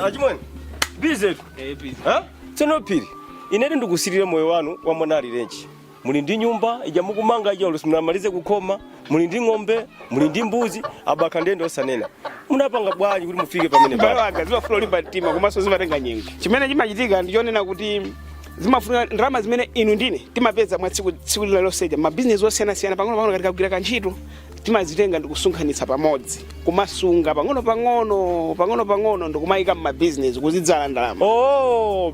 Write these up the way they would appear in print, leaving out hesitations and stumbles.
Ajimwene. Busy. Busy. Tsono piri. Ineri ndikusilira moyo wanu wa mwanali renchi. Muli ndi nyumba ija mukumanga ija olusimalize kukoma, muli ndi ng'ombe, muli ndi mbuzi, abaka ndende osanena. Munapanga bwanji kuti mufike pamene pano. Balo zimafuna limba mtima komanso zimatenga nyengo. Chimene chimachitika ndichonena kuti zimafuna ndalama zimene inu ndine timapeza mwa tsiku lililonse ma business osiyana pang'ono katika kugwira kantchito timazitenga ndikusonkhanitsa pamodzi kumasunga pang'ono ndikumayika ma business kuzidzala ndalama.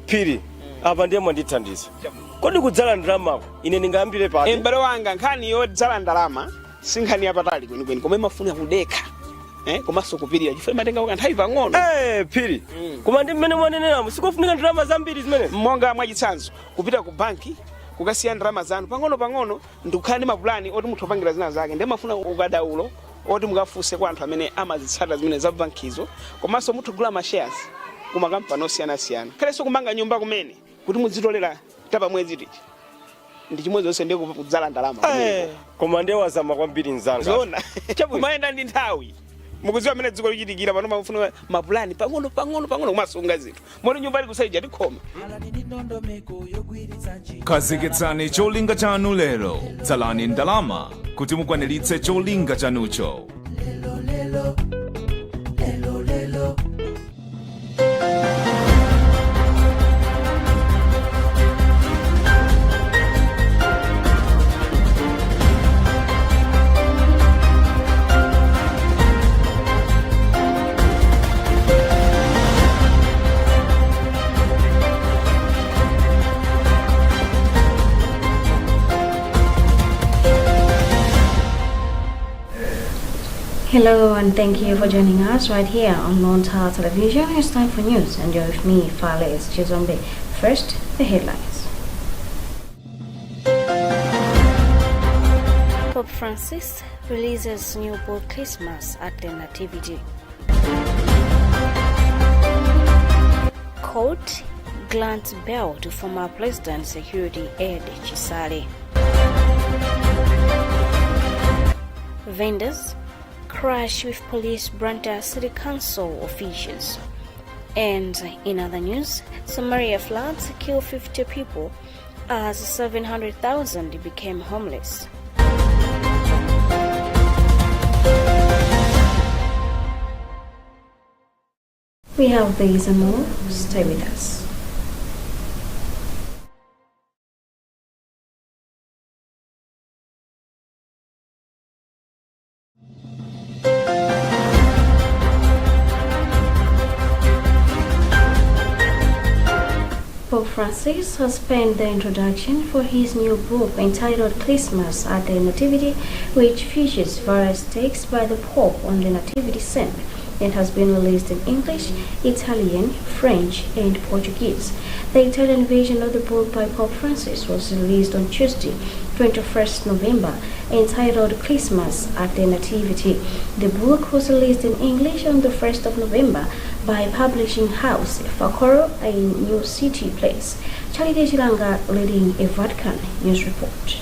Piri. Apa ndiye mwandithandiza. Kodi kudzala ndalama ine ndingayambire pati? Mbale wanga nkhani yodzala ndalama sinkhani yapatali kwenikweni koma imafuna kudekha. Komanso kupirira chifukwa matenga kanthawi pang'ono. Piri. Koma ndi mmene mwanenera sikofunika ndalama zambiri zimene. Monga mwachitsanzo kupita ku banki kukasiya ndalama zanu pang'ono ndikukhala ndi mapulani oti muthu opangira zina zake ndi mafuna ukadaulo oti mukafunse kwa anthu amene amazitsata zimene za bankizo komanso muthu gula ma shares kuma kampani osiyanasiyana. Khalenso kumanga nyumba kumene kuti mudzitolera tapa mwezi tiki ndi chimwezi onse ndiye kudzala ndalama. Koma ndiye wazama kwambiri nzanga. Zona kumayenda ndi nthawi mukuziwa amene dziko lichitikira pano mafuna mapulani pang'ono kumasunga zinthu moti nyumba ili kusaija tikhoma. Khazikitsani cholinga chanu lero, dzalani ndalama kuti mukwaniritse cholinga chanucho. Hello and thank you for joining us right here on Luntha Television. It's time for news and you're with me, Fales Chizombe. First, the headlines. Pope Francis releases new book Christmas at the Nativity. Court grants bail to former President Security Aide Chisale. Vendors crash with police Branta City Council officials. And in other news, Samaria floods kill 50 people as 700,000 became homeless. We have these and more. Stay with us. Pope Francis has penned the introduction for his new book entitled Christmas at the Nativity, which features various texts by the Pope on the Nativity scene. It has been released in English, Italian, French, and Portuguese. The Italian version of the book by Pope Francis was released on Tuesday, 21st November, entitled Christmas at the Nativity. The book was released in English on the 1st of November by publishing house Fakoro, a New City Place. Charlie Chilanga leading a Vatican news report.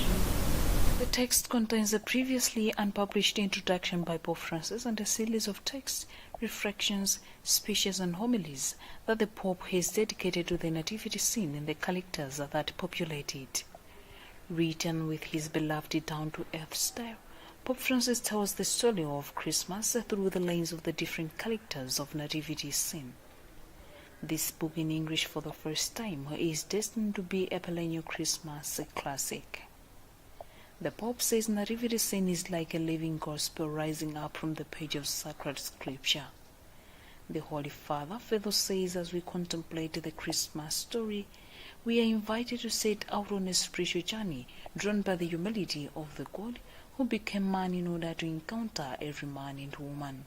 The text contains a previously unpublished introduction by Pope Francis and a series of texts, reflections, speeches and homilies that the Pope has dedicated to the nativity scene and the characters that populate it. Written with his beloved down-to-earth style, Pope Francis tells the story of Christmas through the lens of the different characters of nativity scene. This book in English for the first time is destined to be a perennial Christmas classic. The Pope says nativity scene is like a living gospel rising up from the page of sacred scripture. The Holy Father further says as we contemplate the Christmas story, we are invited to set out on a spiritual journey drawn by the humility of the God who became man in order to encounter every man and woman.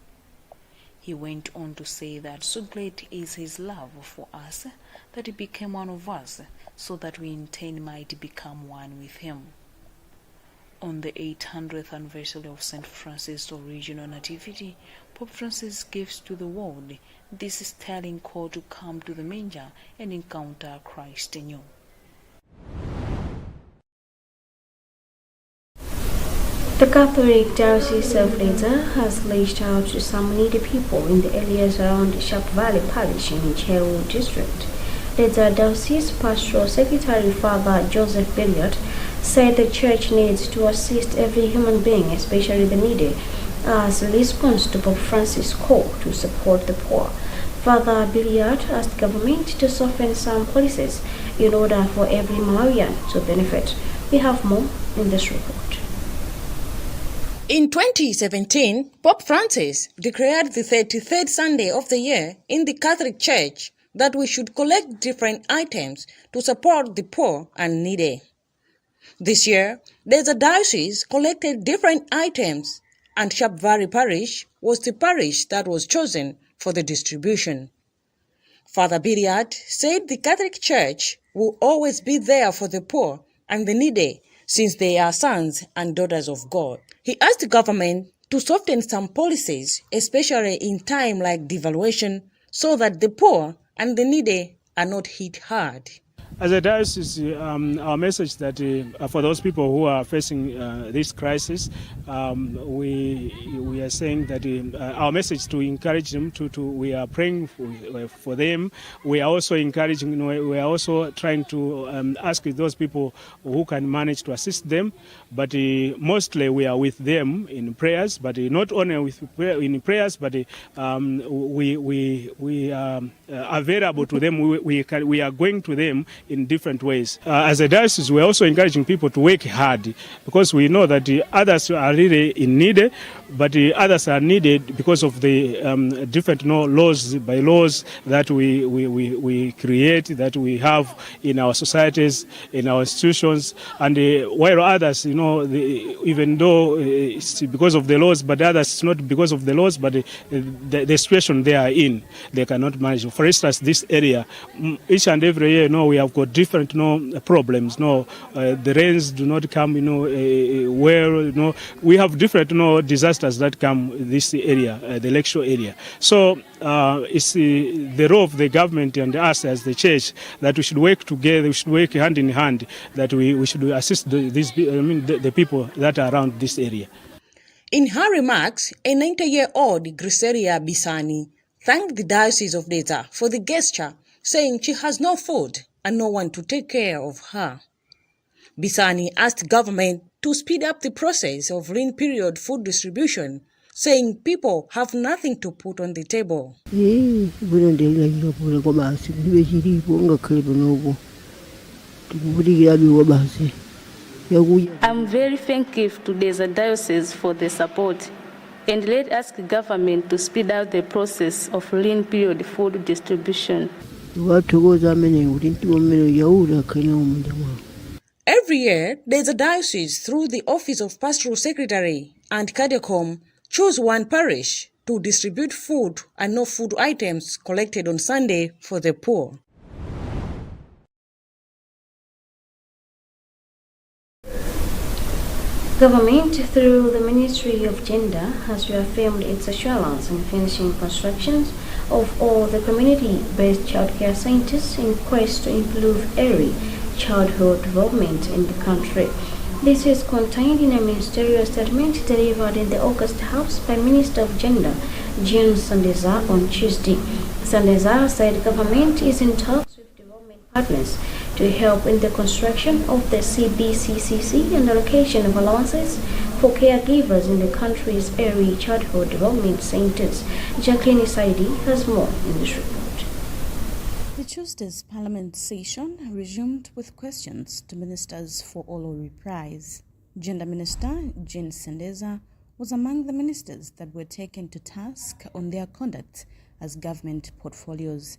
He went on to say that so great is his love for us that he became one of us, so that we in turn might become one with him. On the 800th anniversary of St. Francis' original nativity, Pope Francis gives to the world this sterling call to come to the manger and encounter Christ anew. The Catholic Diocese of Luntha has reached out to some needy people in the areas around Sharp Valley Parish in Cherwood District. Luntha Diocese Pastoral Secretary Father Joseph Billiard said the church needs to assist every human being, especially the needy, as a response to Pope Francis' call to support the poor. Father Billiard asked government to soften some policies in order for every Malawian to benefit. We have more in this report. In 2017, Pope Francis declared the 33rd Sunday of the year in the Catholic Church that we should collect different items to support the poor and needy. This year, the diocese collected different items, and Sharp Valley Parish was the parish that was chosen for the distribution. Father Billiard said the Catholic Church will always be there for the poor and the needy, since they are sons and daughters of God. He asked the government to soften some policies, especially in time like devaluation, so that the poor and the needy are not hit hard. As a diocese, our message that for those people who are facing this crisis, we are saying that our message to encourage them we are praying for them. We are also encouraging, we are also trying to ask those people who can manage to assist them, but mostly we are with them in prayers, but not only in prayers, but we are available to them. We are going to them in different ways. As a diocese, we're also encouraging people to work hard, because we know that others are really in need, but others are needed because of the different laws that we create, that we have in our societies, in our institutions, and while others, even though it's because of the laws, but others it's not because of the laws, but the situation they are in, they cannot manage. For instance, this area, each and every year, we have got different problems. The rains do not come, we have different disasters that come this area, the lakeshore area. So it's the role of the government and us as the church that we should work together, we should work hand in hand, that we should assist the people that are around this area. In her remarks, a 90-year-old Griseria Bisani thanked the Diocese of Luntha for the gesture, saying she has no food and no one to take care of her. Bisani asked government to speed up the process of lean period food distribution, saying people have nothing to put on the table. I'm very thankful to the diocese for the support, and let ask government to speed out the process of lean period food distribution. Every year, there's a diocese through the Office of Pastoral Secretary and Cadecom choose one parish to distribute food and no-food items collected on Sunday for the poor. Government, through the Ministry of Gender, has reaffirmed its assurance in finishing constructions of all the community-based childcare centers in quest to improve early childhood development in the country. This is contained in a ministerial statement delivered in the August House by Minister of Gender, Jean Sandeza, on Tuesday. Sandeza said government is in talks with development partners to help in the construction of the CBCCC and allocation of allowances for caregivers in the country's early childhood development centers. Jacqueline Saidi has more in this report. The Tuesday's Parliament session resumed with questions to ministers for all reprise. Gender Minister Jean Sandeza was among the ministers that were taken to task on their conduct as government portfolios.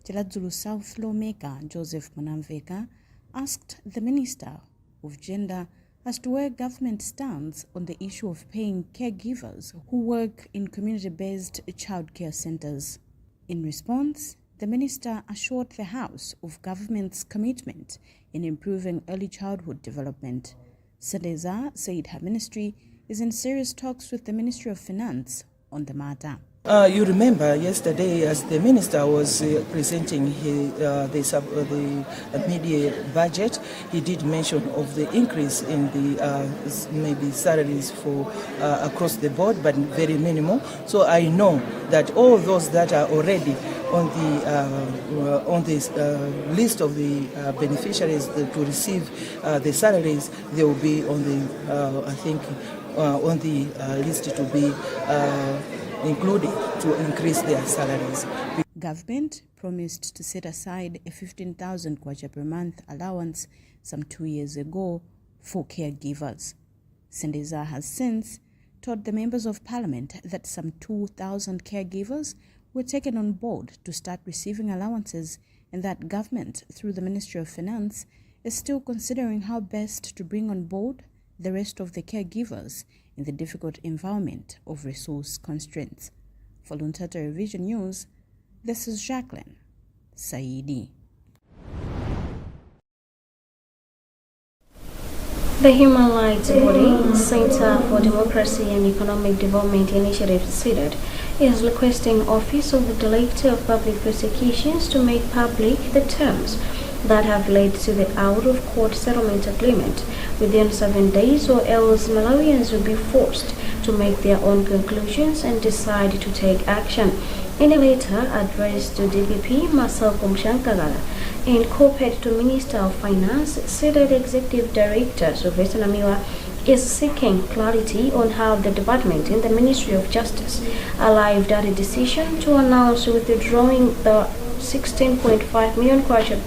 Chiladzulu South lawmaker Joseph Manamveka asked the Minister of Gender as to where government stands on the issue of paying caregivers who work in community-based childcare centers. In response, the minister assured the House of government's commitment in improving early childhood development. Sandeza said her ministry is in serious talks with the Ministry of Finance on the matter. You remember yesterday, as the minister was presenting the media budget, he did mention of the increase in the maybe salaries for across the board, but very minimal. So I know that all those that are already on this list of the beneficiaries to receive the salaries, they will be on the on the list to be included to increase their salaries. Government promised to set aside a 15,000 kwacha per month allowance some 2 years ago for caregivers. Sendeza has since told the members of parliament that some 2,000 caregivers were taken on board to start receiving allowances, and that government, through the Ministry of Finance, is still considering how best to bring on board the rest of the caregivers in the difficult environment of resource constraints. For Luntha Television News, this is Jacqueline Saidi. The human rights body, Center for Democracy and Economic Development Initiative, CEDAD, is requesting Office of the Director of Public Prosecutions to make public the terms that have led to the out-of-court settlement agreement within 7 days, or else Malawians will be forced to make their own conclusions and decide to take action. In a letter addressed to DPP Masako Mshankagala and copied to Minister of Finance, CEDAD Executive Director Sylvester Namiwa is seeking clarity on how the department in the Ministry of Justice arrived at a decision to announce withdrawing the 16.5 billion Malawi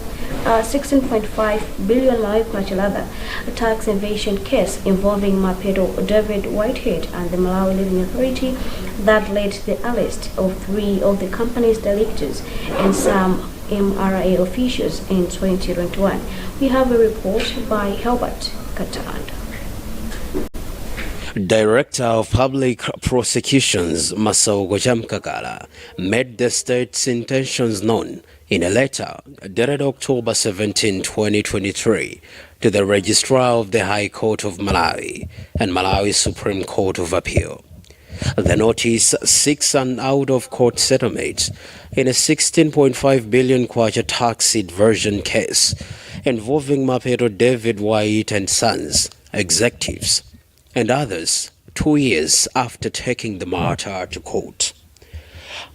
kwacha tax evasion case involving Mapeto David Whitehead and the Malawi Living Authority that led to the arrest of 3 of the company's directors and some MRA officials in 2021. We have a report by Helbert Katanda. Director of Public Prosecutions Masako Mshankagala made the state's intentions known in a letter dated October 17, 2023 to the Registrar of the High Court of Malawi and Malawi Supreme Court of Appeal. The notice seeks an out-of-court settlement in a 16.5 billion kwacha tax evasion case involving Mapeto David White and Sons, executives, and others 2 years after taking the matter to court.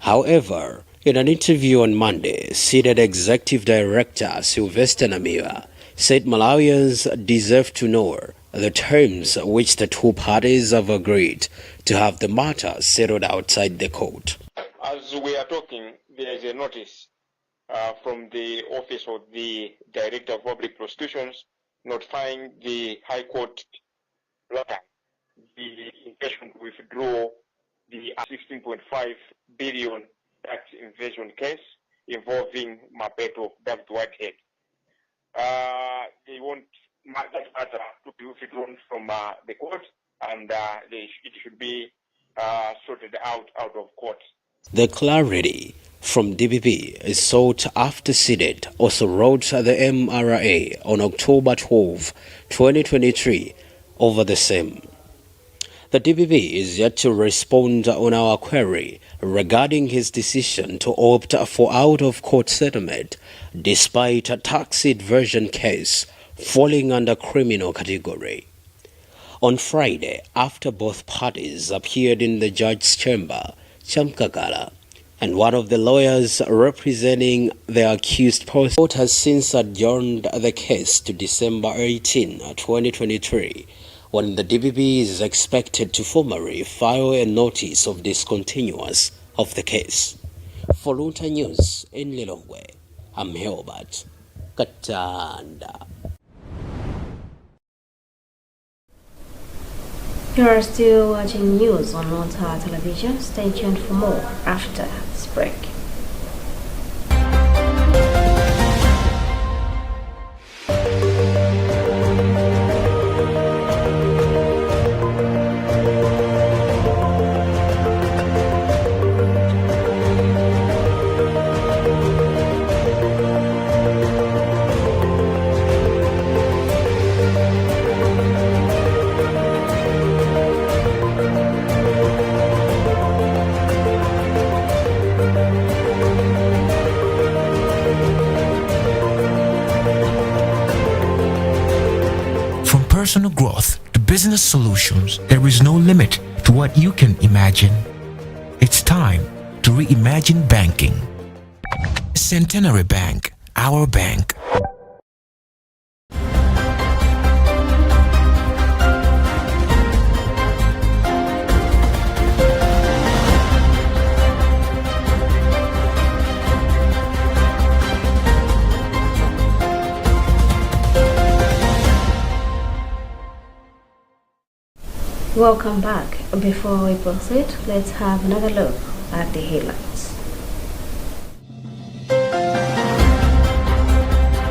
However, in an interview on Monday, CEDAD Executive Director Sylvester Namiwa said Malawians deserve to know the terms which the two parties have agreed to have the matter settled outside the court. As we are talking, there is a notice from the Office of the Director of Public Prosecutions notifying the High Court the intention to withdraw the 16.5 billion tax evasion case involving Mapeto David Whitehead. They want that matter to be withdrawn from the court, and it should be sorted out of court. The clarity from DPP is sought after CEDAD also wrote the MRA on October 12, 2023 over the same. The DPP is yet to respond on our query regarding his decision to opt for out-of-court settlement despite a tax evasion case falling under criminal category. On Friday, after both parties appeared in the judge's chamber, Mshankagala and one of the lawyers representing the accused person, court has since adjourned the case to December 18, 2023, when the DPP is expected to formally file a notice of discontinuance of the case. For Luntha News in Lilongwe, I'm Helbert Katanda. You are still watching news on Luntha Television. Stay tuned for more after this break. personal growth to business solutions, there is no limit to what you can imagine. It's time to reimagine banking. Centenary Bank, our bank. Welcome back. Before we proceed, let's have another look at the headlines.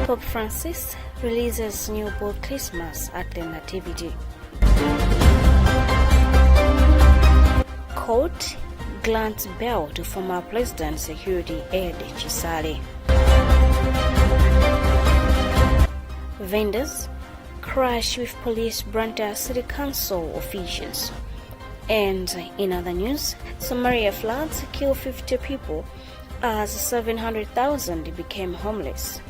Pope Francis releases new book Christmas at the Nativity. Court grants bail to former President Security Aide Chisale. Vendors crash with police Branta City Council officials. And in other news, Somalia floods kill 50 people as 700,000 became homeless.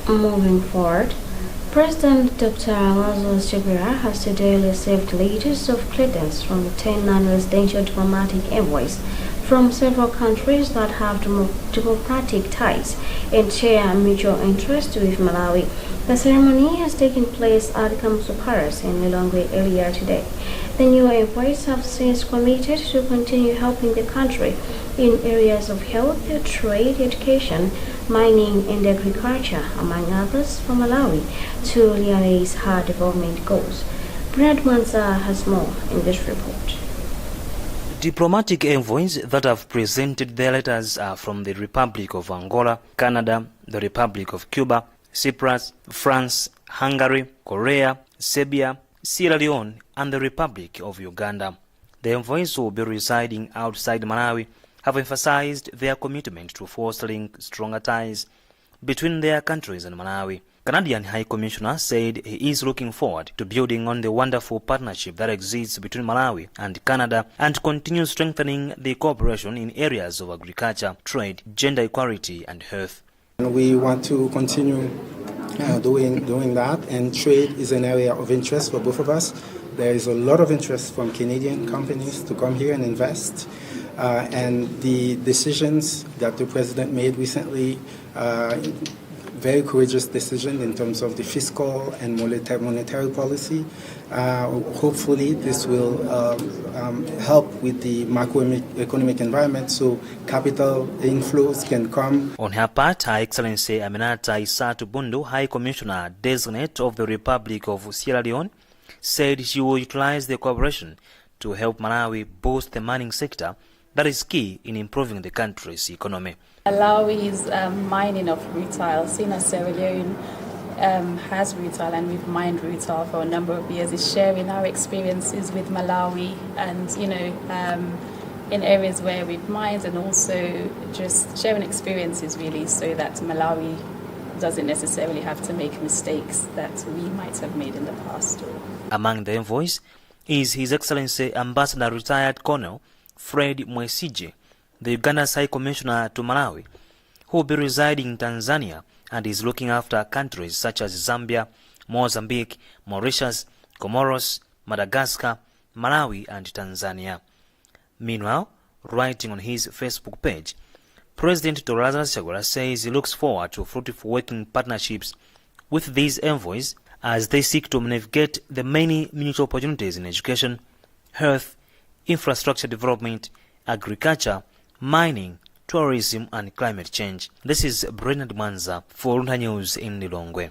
Moving forward, President Dr. Lazarus Chakwera has today received letters of credence from the 10 non-residential diplomatic envoys from several countries that have democratic ties and share mutual interest with Malawi. The ceremony has taken place at Council Paris in Lilongwe earlier today. The new envoys have since committed to continue helping the country in areas of health, trade, education, mining and agriculture, among others, for Malawi to realize her development goals. Brad Manza has more in this report. Diplomatic envoys that have presented their letters are from the Republic of Angola, Canada, the Republic of Cuba, Cyprus, France, Hungary, Korea, Serbia, Sierra Leone, and the Republic of Uganda. The envoys who will be residing outside Malawi have emphasized their commitment to fostering stronger ties between their countries and Malawi. Canadian High Commissioner said he is looking forward to building on the wonderful partnership that exists between Malawi and Canada and continue strengthening the cooperation in areas of agriculture, trade, gender equality, and health. We want to continue doing that, and trade is an area of interest for both of us. There is a lot of interest from Canadian companies to come here and invest, and the decisions that the President made recently, very courageous decision in terms of the fiscal and monetary policy. Hopefully this will help with the macroeconomic environment so capital inflows can come. On her part, Her Excellency Aminata Isatu Bundu, High Commissioner Designate of the Republic of Sierra Leone, said she will utilize the cooperation to help Malawi boost the mining sector that is key in improving the country's economy. Malawi's mining of rutile, seen as Sierra Leone has rutile and we've mined rutile for a number of years, is sharing our experiences with Malawi and, in areas where we've mined, and also just sharing experiences really so that Malawi doesn't necessarily have to make mistakes that we might have made in the past. Among the envoys is His Excellency Ambassador Retired Colonel Fred Mwesije, the Uganda's High Commissioner to Malawi, who will be residing in Tanzania and is looking after countries such as Zambia, Mozambique, Mauritius, Comoros, Madagascar, Malawi, and Tanzania. Meanwhile, writing on his Facebook page, President Dr. Lazarus Chakwera says he looks forward to fruitful working partnerships with these envoys as they seek to navigate the many mutual opportunities in education, health, infrastructure development, agriculture, mining, tourism, and climate change. This is Bernard Manza for Luntha News in Lilongwe.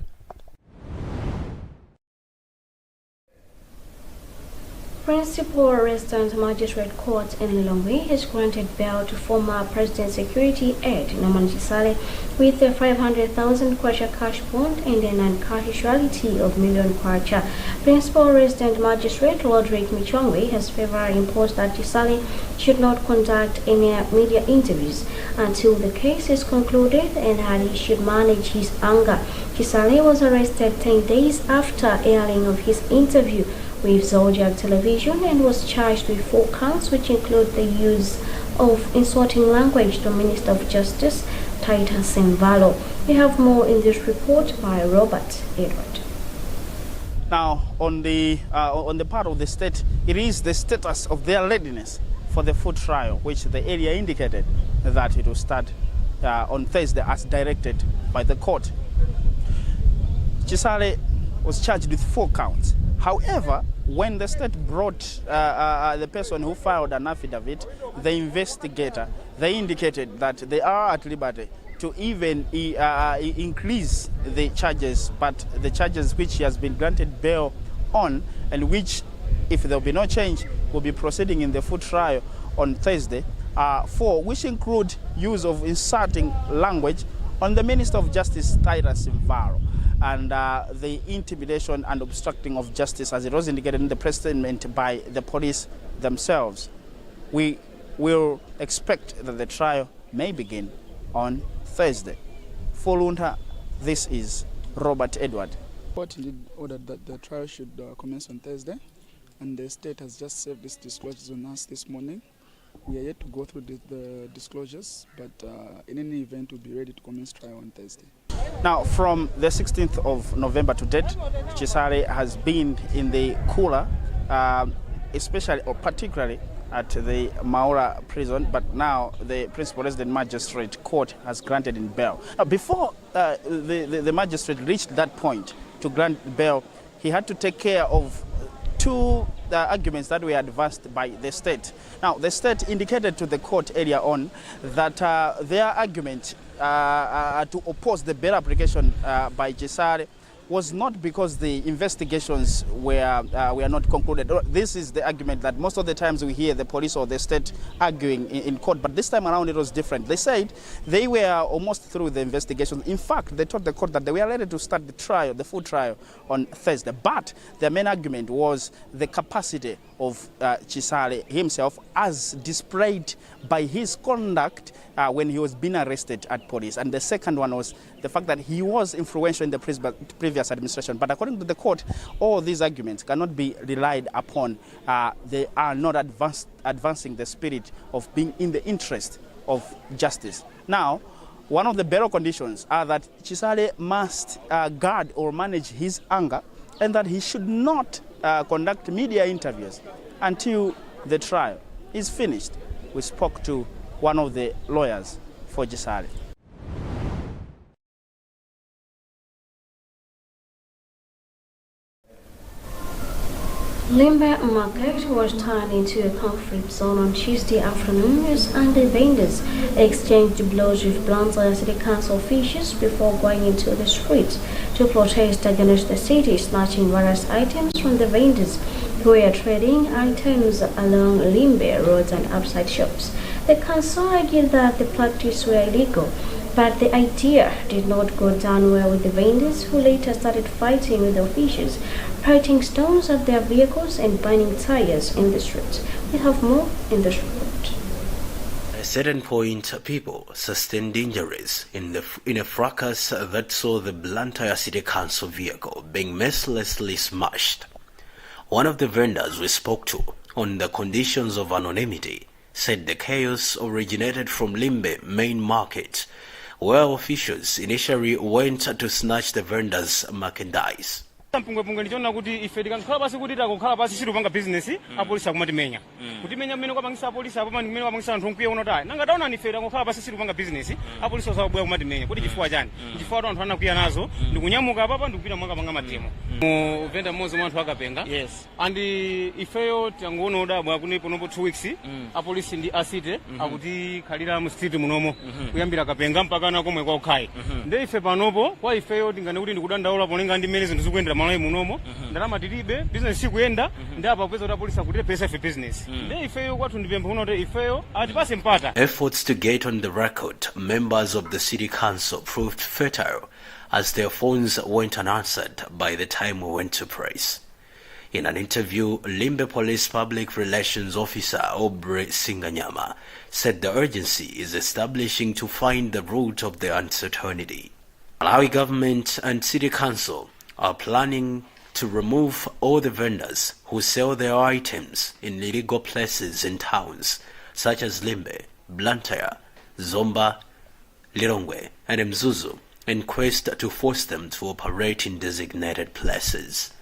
Principal Resident Magistrate Court in Lilongwe has granted bail to former President Security Aide Norman Chisale with a 500,000 kwacha cash bond and a non-casualty of million kwacha. Principal Resident Magistrate Roderick Michongwe has further imposed that Chisale should not conduct any media interviews until the case is concluded and that he should manage his anger. Chisale was arrested 10 days after airing of his interview with Zodiac Television and was charged with 4 counts, which include the use of insulting language to Minister of Justice, Titus Simvalo. We have more in this report by Robert Edward. Now, on the part of the state, it is the status of their readiness for the food trial, which the area indicated that it will start on Thursday as directed by the court. Chisale was charged with 4 counts. However, when the state brought the person who filed an affidavit, the investigator, they indicated that they are at liberty to even increase the charges, but the charges which he has been granted bail on, and which, if there will be no change, will be proceeding in the food trial on Thursday, 4, which include use of insulting language on the Minister of Justice, Titus Simvalo, and the intimidation and obstructing of justice, as it was indicated in the press statement by the police themselves. We will expect that the trial may begin on Thursday. For Luntha, this is Robert Edward. The court indeed ordered that the trial should commence on Thursday, and the state has just served these disclosures on us this morning. We are yet to go through the disclosures, but in any event, we'll be ready to commence trial on Thursday. Now, from the 16th of November to date, Chisale has been in the cooler, especially or particularly at the Maura prison, but now the Principal Resident Magistrate Court has granted him bail. Now, before the magistrate reached that point to grant bail, he had to take care of 2 arguments that were advanced by the state. Now, the state indicated to the court earlier on that their argument to oppose the bail application by Chisale was not because the investigations were not concluded. This is the argument that most of the times we hear the police or the state arguing in court, but this time around it was different. They said they were almost through the investigations. In fact, they told the court that they were ready to start the trial, the full trial, on Thursday. But their main argument was the capacity of Chisale himself, as displayed by his conduct when he was being arrested at police. And the second one was the fact that he was influential in the previous administration. But according to the court, all these arguments cannot be relied upon. They are not advancing the spirit of being in the interest of justice. Now, one of the bail conditions are that Chisale must guard or manage his anger, and that he should not conduct media interviews until the trial is finished. We spoke to one of the lawyers for Chisale. Limbe Market was turned into a conflict zone on Tuesday afternoon as vendors exchanged blows with Luntha City Council officials before going into the streets to protest against the city snatching various items from the vendors who were trading items along Limbe roads and outside shops. The council argued that the practice were illegal, but the idea did not go down well with the vendors, who later started fighting with the officials, hurling stones at their vehicles and burning tires in the streets. We have more in this report. At a certain point, people sustained injuries in a fracas that saw the Luntha City Council vehicle being mercilessly smashed. One of the vendors we spoke to, on the conditions of anonymity, said the chaos originated from Limbe main market, where officials initially went to snatch the vendors' merchandise. Mpungwe ndichona kuti ife tikakhala pasi kuti takukhala pasi sitikupanga business apolisi akumatimenya kutimenya mmene kwapangisa apolisi apo mmene kwapangisa anthu nkwiye uno tayi nanga taona ife takukhala pasi sitikupanga business apolisi osabwera kumatimenya kuti chifukwa chani chifukwa anthu anakwiya nazo ndikunyamuka apapa ndikupita mwakapanga matemo mu venda mmodzi mwa anthu akapenga and ifeyo tangoona udabwa kuti ponopo 2 weeks apolisi ndi asite akuti khalira mu street munomo kuyambira kapenga mpaka na komwe kwa ukhai nde ife panopo kwa ifeyo tingane kuti ndikudandaula polenga ndi mmene zinthu zikuyendera malayi munomo ndalama tilibe business sikuyenda ndi apa pesa kuti apolisi akuti pesa ife business nde ifeyo kwathu ndipempha kuno kuti ifeyo atipase mpata. Efforts to get on the record, members of the city council proved futile as their phones went unanswered by the time we went to press. In an interview, Limbe Police Public Relations Officer Aubrey Singanyama said the urgency is establishing to find the root of the uncertainty. Malawi government and city council are planning to remove all the vendors who sell their items in illegal places in towns such as Limbe, Blantyre, Zomba, Lilongwe, and Mzuzu in quest to force them to operate in designated places.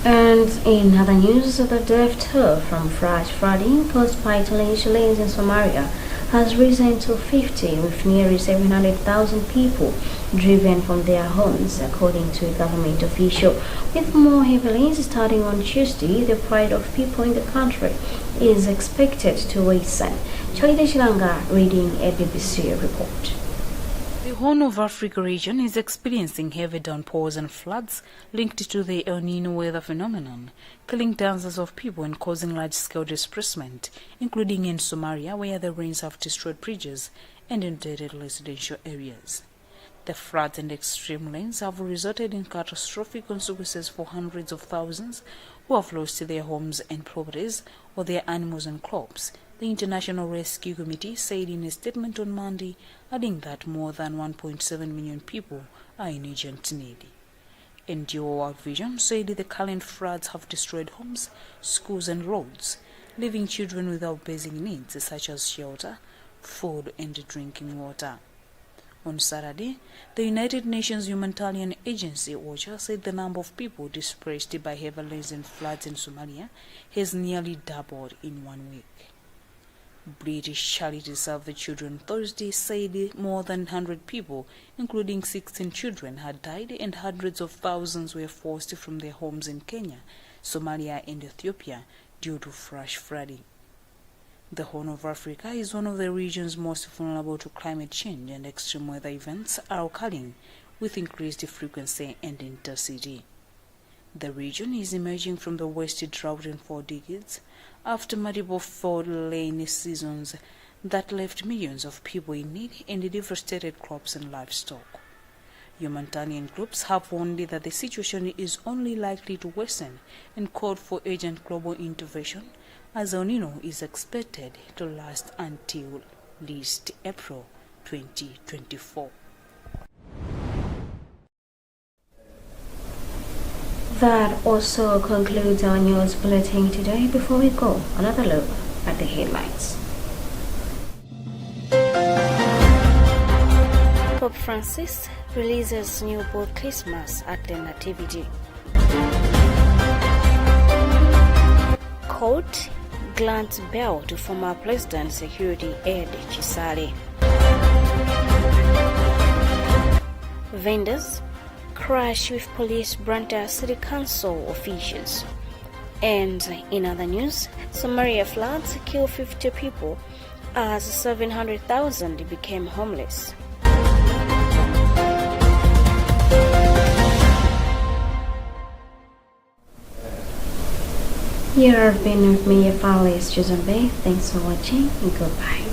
And in other news, the death toll from flash flooding caused by torrential rains in Somalia has risen to 50, with nearly 700,000 people driven from their homes, according to a government official. With more heavy rains starting on Tuesday, the plight of people in the country is expected to worsen. Chalida Shilanga reading a BBC report. The Horn of Africa region is experiencing heavy downpours and floods linked to the El Nino weather phenomenon, killing thousands of people and causing large-scale displacement, including in Somalia, where the rains have destroyed bridges and inundated residential areas. The floods and extreme rains have resulted in catastrophic consequences for hundreds of thousands who have lost their homes and properties or their animals and crops, the International Rescue Committee said in a statement on Monday, adding that more than 1.7 million people are in urgent need. NGO World Vision said the current floods have destroyed homes, schools and roads, leaving children without basic needs such as shelter, food and drinking water. On Saturday, the United Nations Humanitarian Agency OCHA said the number of people displaced by heavy rains and floods in Somalia has nearly doubled in 1 week. British Charity Save the Children Thursday said more than 100 people, including 16 children, had died and hundreds of thousands were forced from their homes in Kenya, Somalia and Ethiopia due to flash flooding. The Horn of Africa is one of the regions most vulnerable to climate change, and extreme weather events are occurring with increased frequency and intensity. The region is emerging from the worst drought in 4 decades after multiple failed rainy seasons that left millions of people in need and devastated crops and livestock. Humanitarian groups have warned that the situation is only likely to worsen and called for urgent global intervention, as El Nino is expected to last until at least April 2024. That also concludes our news bulletin today. Before we go, another look at the headlines. Pope Francis releases new book Christmas at the Nativity. Court grants bail to former President Security aide Chisale. Vendors crash with police Branta City Council officials. And in other news, Somalia floods kill 50 people as 700,000 became homeless. Here have been with me, your father's Susan Bay. Thanks for watching and goodbye.